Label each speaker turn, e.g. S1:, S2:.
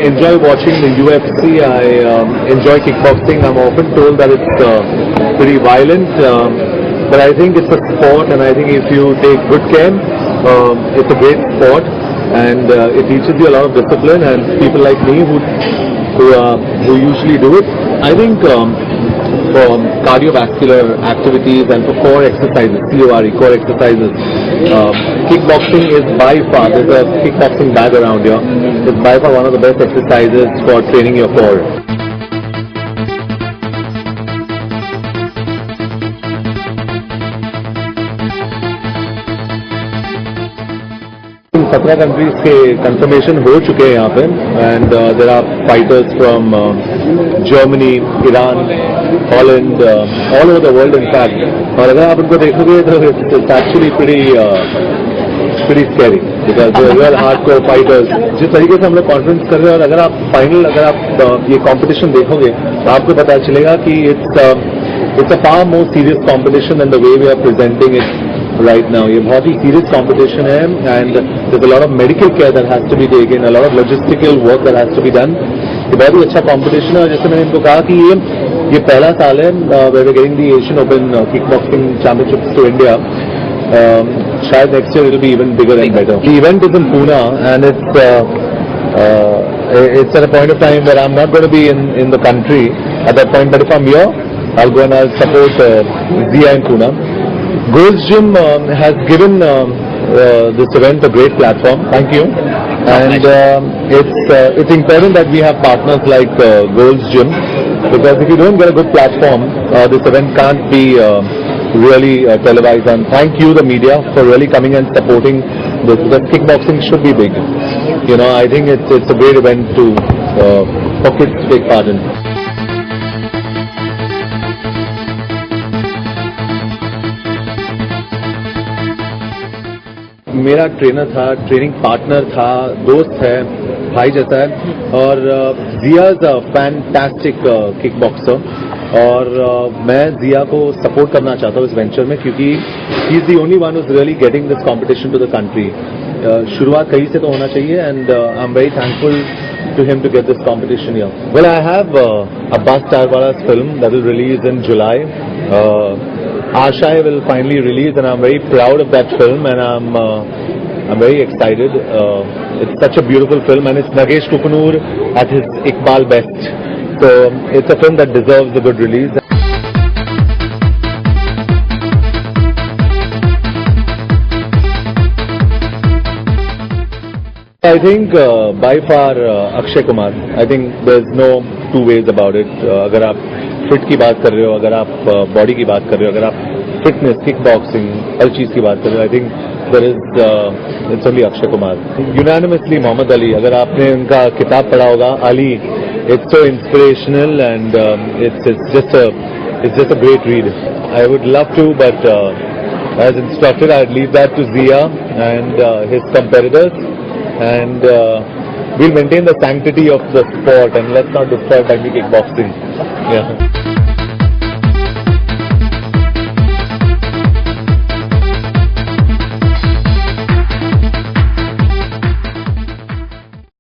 S1: enjoy watching the UFC. I enjoy kickboxing. I'm often told that it's pretty violent, but I think it's a sport, and I think if you take good care, it's a great sport, and it teaches you a lot of discipline. And people like me who usually do it, I think for cardiovascular activities and for core exercises, core exercises, kickboxing is by far, there's a kickboxing bag around here, it's by far one of the best exercises for training your core. 17 countries के confirmation हो चुके हैं यहाँ पे, and there are fighters from Germany, Iran, Holland, all over the world in fact. और अगर आप उनको देखोगे तो it's actually pretty scary because they're real hardcore fighters. जिस तरीके से हम लोग कॉन्फ्रेंस कर रहे हैं, और अगर आप फाइनल, अगर आप ये कंपटीशन देखोगे तो आपको पता चलेगा कि it's a far more serious competition than the way we are presenting it right now. ये बहुत ही serious competition है, and there's a lot of medical care that has to be taken, a lot of logistical work that has to be done. ये बहुत ही अच्छा competition है, और जैसे मैंने इनको कहा कि ये पहला साल है where we're getting the Asian Open Kickboxing Championships to India. शायद next year it will be even bigger and better. The event is in Pune, and it's at a point of time where I'm not going to be in the country at that point, but if I'm here, I'll go and I'll support Zia in Pune. Gold's Gym has given this event a great platform. Thank you. And it's important that we have partners like Gold's Gym, because if you don't get a good platform, this event can't be really televised. And thank you, the media, for really coming and supporting this, because kickboxing should be big. You know, I think it's a great event for kids to take part in. मेरा trainer था, training partner था, दोस्त है, भाई जैसा है, और Jiya is a fantastic kickboxer, और मैं जिया को सपोर्ट करना चाहता हूँ इस वेंचर में, क्योंकि he is the only one who is really getting this competition to the country. शुरुआत कहीं से तो होना चाहिए, and I am very thankful to him to get this competition here. Well, I have Abbas Tarwala's film that will release in July. Aashai will finally release, and I'm very proud of that film, and I'm very excited. It's such a beautiful film, and it's Nagesh Kukunoor at his Iqbal best. So it's a film that deserves a good release. I think by far Akshay Kumar. I think there's no two ways about it. अगर आप fit की बात कर रहे हो, अगर आप body की बात कर रहे हो, अगर आप फिटनेस, किक बॉक्सिंग, हर चीज की बात कर रहे हो, I think there is it's only Akshay Kumar. Unanimously Muhammad Ali. अगर आपने उनका किताब पढ़ा होगा, Ali, it's so inspirational, and it's just a great read. I would love to, but as instructed I'd leave that to Zia and his competitors. And we'll maintain the sanctity of the sport, and let's not destroy by kickboxing. Yeah.